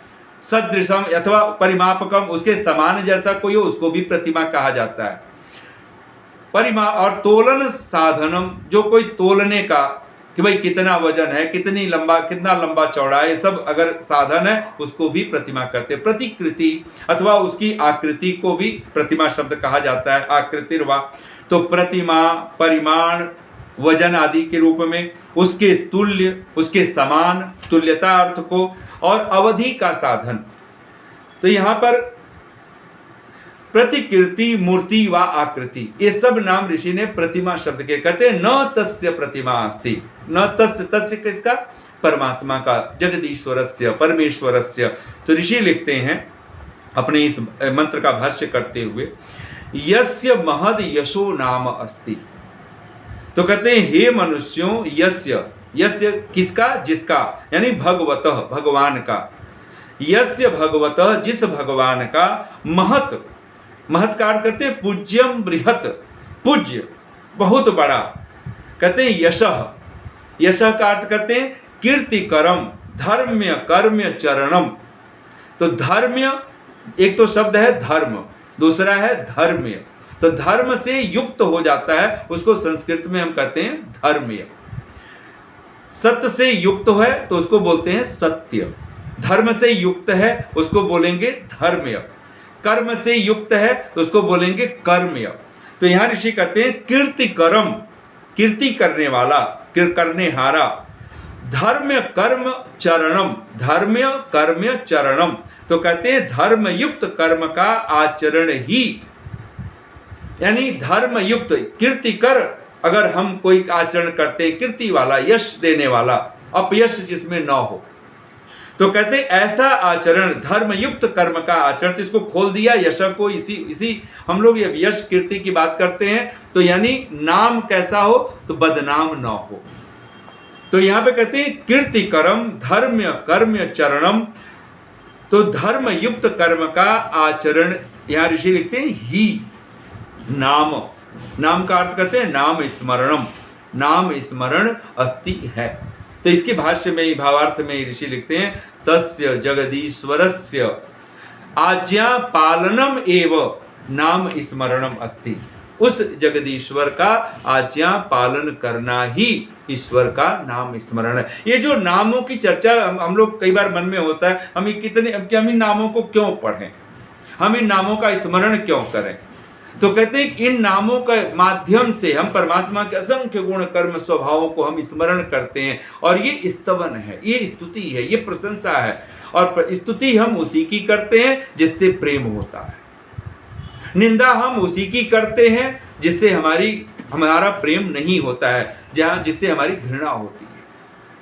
सदृशम अथवा परिमापकम, उसके समान जैसा कोई हो उसको भी प्रतिमा कहा जाता है। परिमा और तोलन साधनम, जो कोई तोलने का, कि भाई कितना वजन है, कितना लंबा चौड़ा है, सब अगर साधन है उसको भी प्रतिमा कहते हैं। प्रतिकृति अथवा उसकी आकृति को भी प्रतिमा शब्द कहा जाता है, आकृतिर्वा। तो प्रतिमा परिमाण वजन आदि के रूप में, उसके तुल्य, उसके समान, तुल्यता अर्थ को, और अवधि का साधन। तो यहाँ पर प्रतिकृति, मूर्ति व आकृति, ये सब नाम ऋषि ने प्रतिमा शब्द के कहते हैं। न तस्य प्रतिमा अस्ति, न तस्य, तस्य किसका, परमात्मा का, जगदीश्वरस्य, परमेश्वरस्य। तो ऋषि लिखते हैं अपने इस मंत्र का भाष्य करते हुए, यस्य महद यशो नाम अस्ति। तो कहते हैं हे मनुष्यों, यस्य, यस्य किसका, जिसका, यानी भगवतः, भगवान का, यस्य भगवतः, जिस भगवान का, महत, महत का अर्थ करते हैं पूज्यम बृहत, पूज्य बहुत बड़ा, कहते हैं यशः, यशः का अर्थ करते हैं कीर्तिकरम, धर्म्य कर्म्य चरणम। तो धर्म्य, एक तो शब्द है धर्म, दूसरा है धर्म्य। तो धर्म से युक्त हो जाता है, उसको संस्कृत में हम कहते हैं धर्म्य। सत्य से युक्त है तो उसको बोलते हैं सत्य, धर्म से युक्त है उसको बोलेंगे धर्म्य, कर्म से युक्त है तो उसको बोलेंगे कर्म्य। तो यहां ऋषि कहते हैं कीर्तिकरम, कीर्ति करने वाला, करने हारा, धर्म्य कर्म चरणम, धर्म्य कर्म्य चरणम। तो कहते हैं धर्म युक्त कर्म का आचरण ही, यानी धर्म युक्त, कीर्ति कर, अगर हम कोई आचरण करते हैं कीर्ति वाला, यश देने वाला, अपयश जिसमें न हो, तो कहते ऐसा आचरण, धर्मयुक्त कर्म का आचरण। तो इसको खोल दिया यश को, इसी हम लोग ये यश कीर्ति की बात करते हैं, तो यानी नाम कैसा हो, तो बदनाम न हो। तो यहाँ पे कहते हैं कीर्ति कर्म धर्म्य कर्म्य चरणम। तो धर्मयुक्त कर्म का आचरण यहाँ ऋषि लिखते हैं ही नाम, नाम का अर्थ करते हैं नाम स्मरणम, नाम स्मरण अस्ति है। तो इसके भाष्य में, भावार्थ में ऋषि लिखते हैं तस्य जगदीश्वरस्य आज्ञा पालनम एव नाम स्मरणम अस्ति। उस जगदीश्वर का आज्ञा पालन करना ही ईश्वर का नाम स्मरण है। ये जो नामों की चर्चा हम लोग कई बार मन में होता है, हम हम इन नामों को क्यों पढ़ें, हम इन नामों का स्मरण क्यों करें। तो कहते हैं इन नामों के माध्यम से हम परमात्मा के असंख्य गुण कर्म स्वभावों को हम स्मरण करते हैं, और ये स्तवन है, ये स्तुति है, ये प्रशंसा है। और स्तुति हम उसी की करते हैं जिससे प्रेम होता है, निंदा हम उसी की करते हैं जिससे हमारा प्रेम नहीं होता है, जिससे हमारी घृणा होती है,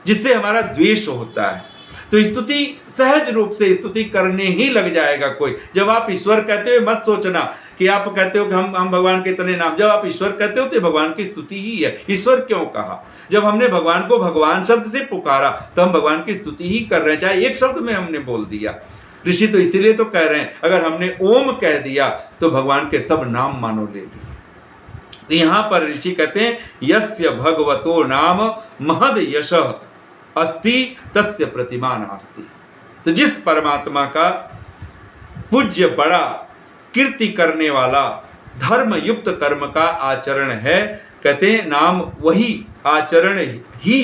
जिससे हमारा द्वेष होता है। तो स्तुति सहज रूप से स्तुति करने ही लग जाएगा कोई। जब आप ईश्वर कहते हो मत सोचना कि आप कहते हो कि हम भगवान के इतने नाम, जब आप ईश्वर कहते हो तो भगवान की स्तुति ही है। ईश्वर क्यों कहा, जब हमने भगवान को भगवान शब्द से पुकारा तो हम भगवान की स्तुति ही कर रहे हैं, चाहे एक शब्द में हमने बोल दिया। ऋषि तो इसीलिए तो कह रहे हैं अगर हमने ओम कह दिया तो भगवान के सब नाम मानो ले लिए। तो यहाँ पर ऋषि कहते हैं यस्य भगवतो नाम महद यश अस्ति तस्य प्रतिमा नास्ति। तो जिस परमात्मा का पूज्य बड़ा कीर्ति करने वाला धर्म युक्त कर्म का आचरण है, कहते हैं नाम वही आचरण ही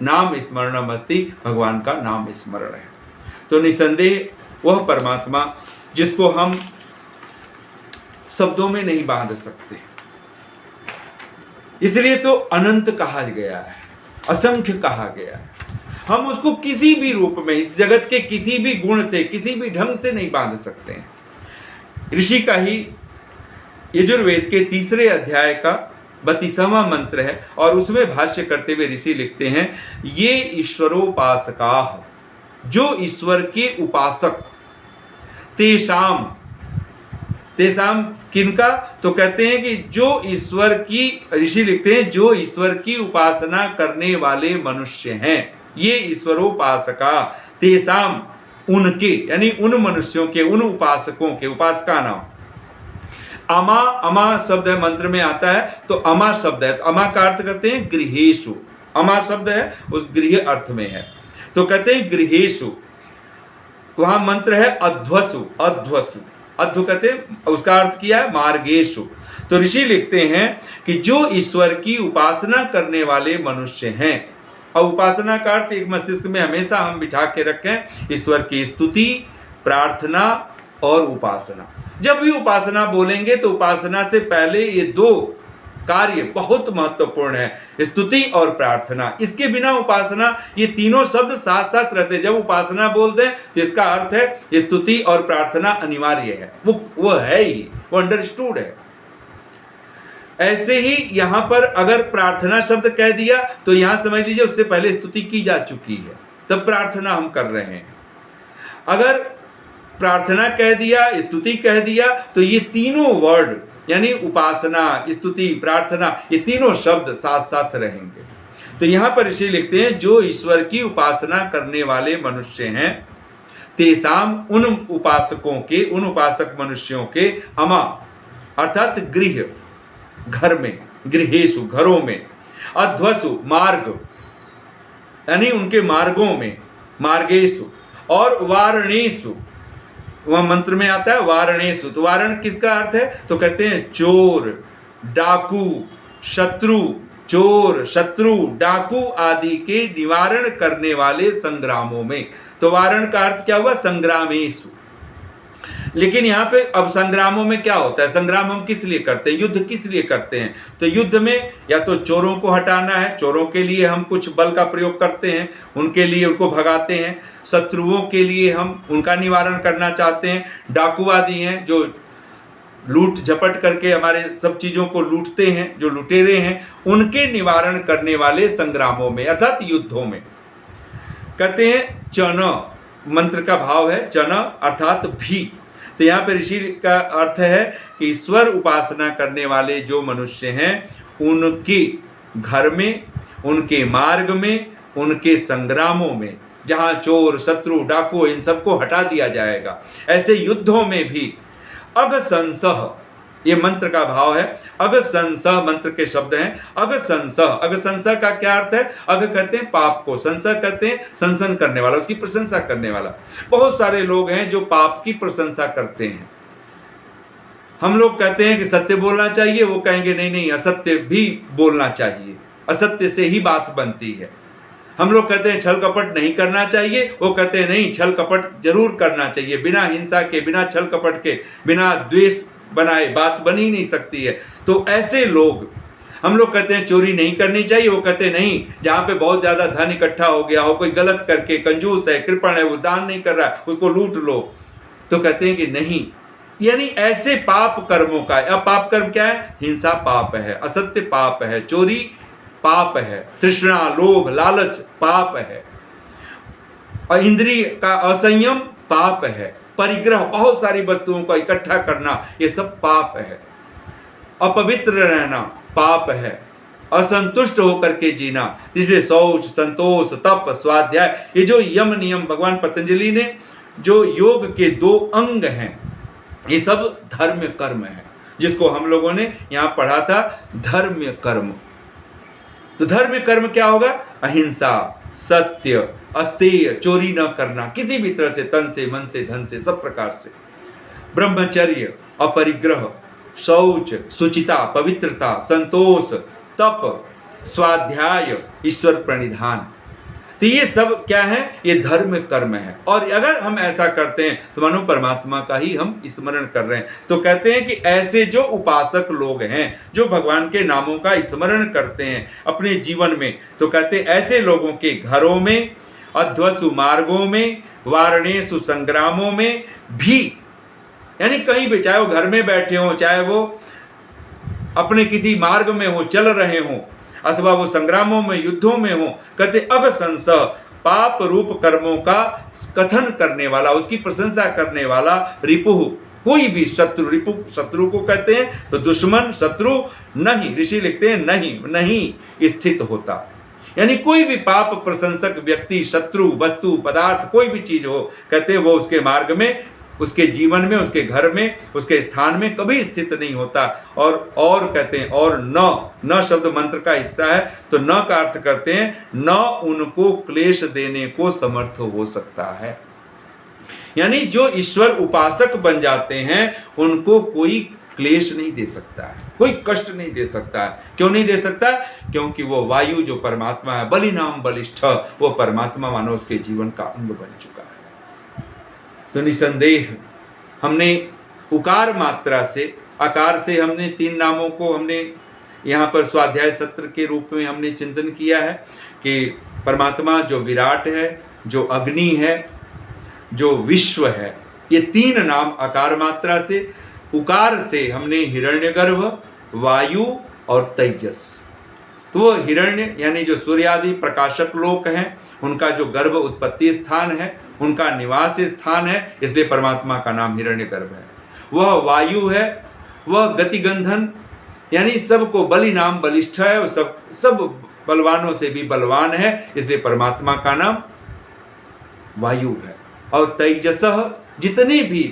नाम स्मरणम अस्ति, भगवान का नाम स्मरण है। तो निसंदेह वह परमात्मा जिसको हम शब्दों में नहीं बांध सकते, इसलिए तो अनंत कहा गया है, असंख्य कहा गया है। हम उसको किसी भी रूप में, इस जगत के किसी भी गुण से, किसी भी ढंग से नहीं बांध सकते हैं। ऋषि का ही यजुर्वेद के 3 अध्याय का 32वां मंत्र है और उसमें भाष्य करते हुए ऋषि लिखते हैं ये ईश्वरोपासका, जो ईश्वर के उपासक, तेषाम किनका, तो कहते हैं कि जो ईश्वर की, ऋषि लिखते हैं जो ईश्वर की उपासना करने वाले मनुष्य हैं, ये ईश्वरोपासका तेषाम, उनके यानी उन मनुष्यों के, उन उपासकों के, उपासका नाम। अमा, अमा शब्द है मंत्र में आता है, तो अमा शब्द है, तो अमा का अर्थ करते हैं गृहेषु, अमा शब्द है उस गृह अर्थ में है, तो कहते हैं गृहेषु। वहां मंत्र है अध्वसु, अध्वसु, अध्व कहते हैं, उसका अर्थ किया है मार्गेषु। तो ऋषि लिखते हैं कि जो ईश्वर की उपासना करने वाले मनुष्य हैं, और उपासना का अर्थ एक मस्तिष्क में हमेशा हम बिठा के रखें, ईश्वर की स्तुति, प्रार्थना और उपासना। जब भी उपासना बोलेंगे तो उपासना से पहले ये 2 कार्य बहुत महत्वपूर्ण है, स्तुति और प्रार्थना। इसके बिना उपासना, ये तीनों शब्द साथ साथ रहते हैं। जब उपासना बोलते हैं तो इसका अर्थ है स्तुति और प्रार्थना अनिवार्य है, वो है ही, वो अंडरस्टूड है। ऐसे ही यहाँ पर अगर प्रार्थना शब्द कह दिया तो यहाँ समझ लीजिए उससे पहले स्तुति की जा चुकी है, तब प्रार्थना हम कर रहे हैं। अगर प्रार्थना कह दिया, स्तुति कह दिया, तो ये तीनों वर्ड यानी उपासना, स्तुति, प्रार्थना, ये तीनों शब्द साथ साथ रहेंगे। तो यहाँ पर ऋषि लिखते हैं जो ईश्वर की उपासना करने वाले मनुष्य हैं, तेसाम, उन उपासकों के, उन उपासक मनुष्यों के, अमा अर्थात गृह, घर में, गृहेषु, घरों में, अध्वसु, मार्ग यानी उनके मार्गों में, मार्गेषु, और वारणेषु, वह मंत्र में आता है वारणेषु। तो वारण किसका अर्थ है, तो कहते हैं चोर, डाकू, शत्रु, चोर, शत्रु, डाकू आदि के निवारण करने वाले संग्रामों में। तो वारण का अर्थ क्या हुआ, संग्रामेषु। लेकिन यहाँ पे अब संग्रामों में क्या होता है, संग्राम हम किस लिए करते हैं, युद्ध किस लिए करते हैं, तो युद्ध में या तो चोरों को हटाना है, चोरों के लिए हम कुछ बल का प्रयोग करते हैं, उनके लिए उनको भगाते हैं, शत्रुओं के लिए हम उनका निवारण करना चाहते हैं, डाकू आदि हैं जो लूट झपट करके हमारे सब चीज़ों को लूटते हैं, जो लुटेरे हैं, उनके निवारण करने वाले संग्रामों में अर्थात युद्धों में। कहते हैं चन, मंत्र का भाव है चन अर्थात भी। तो यहाँ पे ऋषि का अर्थ है कि ईश्वर उपासना करने वाले जो मनुष्य हैं, उनके घर में, उनके मार्ग में, उनके संग्रामों में, जहाँ चोर, शत्रु, डाकू, इन सबको हटा दिया जाएगा। ऐसे युद्धों में भी अगसंसह, ये मंत्र का भाव है, अगसंसह मंत्र के शब्द हैं, अगसंसह। अगसंसह का क्या अर्थ है, अग कहते हैं पाप को, संसह कहते हैं सनसन करने वाला, उसकी प्रशंसा करने वाला। बहुत सारे लोग हैं जो पाप की प्रशंसा करते हैं। हम लोग कहते हैं कि सत्य बोलना चाहिए, वो कहेंगे नहीं नहीं असत्य भी बोलना चाहिए, असत्य से ही बात बनती है। हम लोग कहते हैं छल कपट नहीं करना चाहिए, वो कहते हैं नहीं छल कपट जरूर करना चाहिए, बिना हिंसा के, बिना छल कपट के, बिना द्वेष बनाए बात बन ही नहीं सकती है। तो ऐसे लोग, हम लोग कहते हैं चोरी नहीं करनी चाहिए, वो कहते हैं नहीं, जहाँ पे बहुत ज़्यादा धन इकट्ठा हो गया हो, कोई गलत करके, कंजूस है, कृपण है, वो दान नहीं कर रहा है, उसको लूट लो, तो कहते हैं कि नहीं। यानी ऐसे पाप कर्मों का, अब पाप कर्म क्या है, हिंसा पाप है, असत्य पाप है, चोरी पाप है, तृष्णा, लोभ, लालच पाप है, और इंद्रिय का असंयम पाप है, परिग्रह, बहुत सारी वस्तुओं का इकट्ठा करना, ये सब पाप है, अपवित्र रहना पाप है, असंतुष्ट होकर के जीना, इसलिए शौच, संतोष, तप, स्वाध्याय, ये जो यम नियम भगवान पतंजलि ने जो योग के 2 अंग हैं, ये सब धर्म कर्म है, जिसको हम लोगों ने यहाँ पढ़ा था धर्म कर्म। तो धर्म कर्म क्या होगा? अहिंसा, सत्य, अस्तेय, चोरी न करना किसी भी तरह से, तन से, मन से, धन से, सब प्रकार से, ब्रह्मचर्य, अपरिग्रह, शौच, शुचिता, पवित्रता, संतोष, तप, स्वाध्याय, ईश्वर प्रणिधान। तो ये सब क्या है? ये धर्म कर्म है। और अगर हम ऐसा करते हैं तो मानो परमात्मा का ही हम स्मरण कर रहे हैं। तो कहते हैं कि ऐसे जो उपासक लोग हैं, जो भगवान के नामों का स्मरण करते हैं अपने जीवन में, तो कहते हैं ऐसे लोगों के घरों में, अध्वसु मार्गों में, वारणेषु संग्रामों में भी, यानी कहीं भी, चाहे वो घर में बैठे हों, चाहे वो अपने किसी मार्ग में हो, चल रहे हों, अथवा वो संग्रामों में, युद्धों में हो, कहते अगसंस, पाप रूप कर्मों का कथन करने वाला, उसकी प्रशंसा करने वाला, रिपुह, कोई भी शत्रु, रिपु शत्रु को कहते हैं, तो दुश्मन, शत्रु, नहीं, ऋषि लिखते हैं नहीं स्थित होता। यानी कोई भी पाप प्रशंसक व्यक्ति, शत्रु, वस्तु, पदार्थ, कोई भी चीज हो, कहते हैं वो उसके मार्ग में, उसके जीवन में, उसके घर में, उसके स्थान में कभी स्थित नहीं होता। और कहते हैं, और न शब्द मंत्र का हिस्सा है, तो न का अर्थ करते हैं न उनको क्लेश देने को समर्थ हो सकता है। यानी जो ईश्वर उपासक बन जाते हैं उनको कोई क्लेश नहीं दे सकता है, कोई कष्ट नहीं दे सकता है। क्यों नहीं दे सकता? क्योंकि वो वायु जो परमात्मा है, बलि नाम बलिष्ठ, वो परमात्मा मानो उसके जीवन का अंग बन चुका है। तो निसंदेह हमने उकार मात्रा से, आकार से हमने 3 नामों को हमने यहाँ पर स्वाध्याय सत्र के रूप में हमने चिंतन किया है कि परमात्मा जो विराट है, जो अग्नि है, जो विश्व है, ये 3 नाम आकार मात्रा से, उकार से हमने हिरण्यगर्भ, वायु और तेजस। तो वो हिरण्य यानी जो सूर्य आदि प्रकाशक लोक हैं, उनका जो गर्भ उत्पत्ति स्थान है, उनका निवास स्थान है, इसलिए परमात्मा का नाम हिरण्यगर्भ है। वह वायु है, वह गतिगंधन यानी सबको, बलि नाम बलिष्ठ है, वो सब बलवानों से भी बलवान है, इसलिए परमात्मा का नाम वायु है। और तेजसः, जितने भी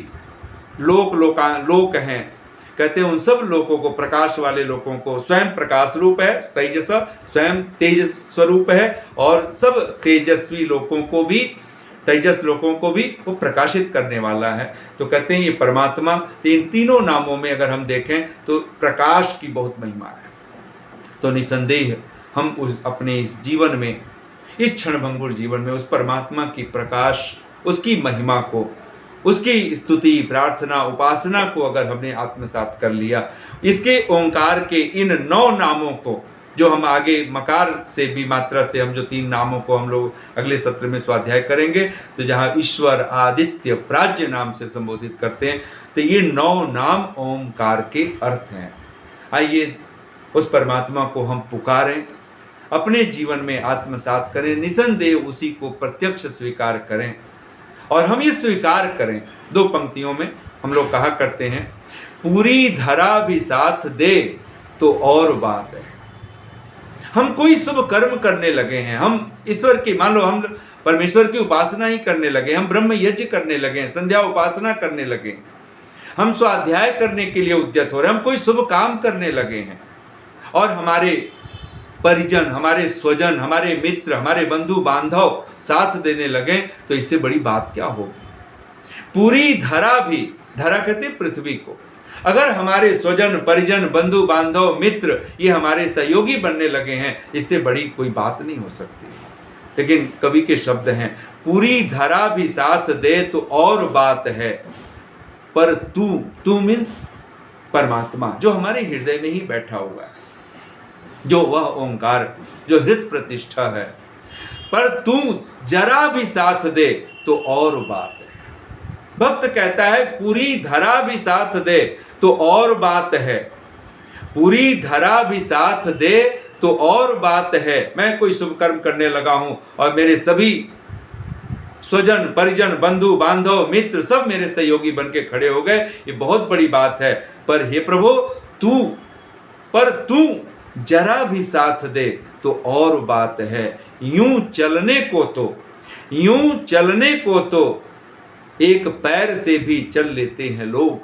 लोक हैं, कहते हैं उन सब लोगों को, प्रकाश वाले लोगों को, स्वयं प्रकाश रूप है तेजस, स्वयं तेज स्वरूप है, और सब तेजस्वी लोगों को भी, तेजस लोगों को भी वो प्रकाशित करने वाला है। तो कहते हैं ये परमात्मा, इन तीनों नामों में अगर हम देखें तो प्रकाश की बहुत महिमा है। तो निसंदेह हम अपने इस जीवन में, इस क्षणभंगुर जीवन में उस परमात्मा की प्रकाश, उसकी महिमा को, उसकी स्तुति, प्रार्थना, उपासना को अगर हमने आत्मसात कर लिया, इसके ओंकार के इन 9 नामों को, जो हम आगे मकार से भी मात्रा से हम जो 3 नामों को हम लोग अगले सत्र में स्वाध्याय करेंगे, तो जहाँ ईश्वर, आदित्य, प्राज्य नाम से संबोधित करते हैं, तो ये 9 नाम ओंकार के अर्थ हैं। आइए उस परमात्मा को हम पुकारें, अपने जीवन में आत्मसात करें, निसंदेह उसी को प्रत्यक्ष स्वीकार करें। और हम ये स्वीकार करें, 2 पंक्तियों में हम लोग कहा करते हैं, पूरी धरा भी साथ दे तो और बात है। हम कोई शुभ कर्म करने लगे हैं, हम ईश्वर की, मान लो हम परमेश्वर की उपासना ही करने लगे, हम ब्रह्म यज्ञ करने लगे, संध्या उपासना करने लगे, हम स्वाध्याय करने के लिए उद्यत हो रहे हैं, हम कोई शुभ काम करने लगे हैं, और हमारे परिजन, हमारे स्वजन, हमारे मित्र, हमारे बंधु बांधव साथ देने लगे, तो इससे बड़ी बात क्या होगी। पूरी धरा भी, धरा कहते पृथ्वी को, अगर हमारे स्वजन, परिजन, बंधु बांधव, मित्र ये हमारे सहयोगी बनने लगे हैं, इससे बड़ी कोई बात नहीं हो सकती। लेकिन कवि के शब्द हैं, पूरी धरा भी साथ दे तो और बात है, पर तू मीन्स परमात्मा जो हमारे हृदय में ही बैठा हुआ है, जो वह ओंकार जो हृदय प्रतिष्ठा है, पर तू जरा भी साथ दे तो और बात है। भक्त कहता है पूरी धरा भी साथ दे तो और बात है, पूरी धरा भी साथ दे तो और बात है। मैं कोई शुभ कर्म करने लगा हूं और मेरे सभी स्वजन, परिजन, बंधु बांधव, मित्र सब मेरे सहयोगी बन के खड़े हो गए, ये बहुत बड़ी बात है। पर हे प्रभु तू जरा भी साथ दे तो और बात है। यूं चलने को तो एक पैर से भी चल लेते हैं लोग,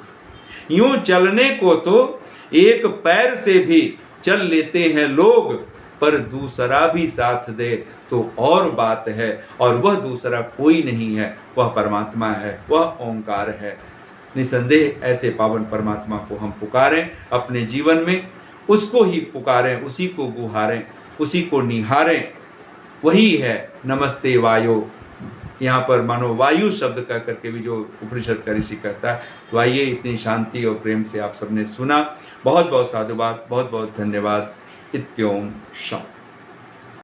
यूं चलने को तो एक पैर से भी चल लेते हैं लोग, पर दूसरा भी साथ दे तो और बात है, और वह दूसरा कोई नहीं है, वह परमात्मा है, वह ओंकार है। निसंदेह ऐसे पावन परमात्मा को हम पुकारें अपने जीवन में, उसको ही पुकारें, उसी को गुहारें, उसी को निहारें। वही है नमस्ते वायो। यहाँ पर मानो वायु शब्द कह करके भी जो उपनिषद का ऋषि कहता है। तो आइए, इतनी शांति और प्रेम से आप सबने सुना, बहुत बहुत साधुवाद, बहुत बहुत धन्यवाद। इत्योम शांति।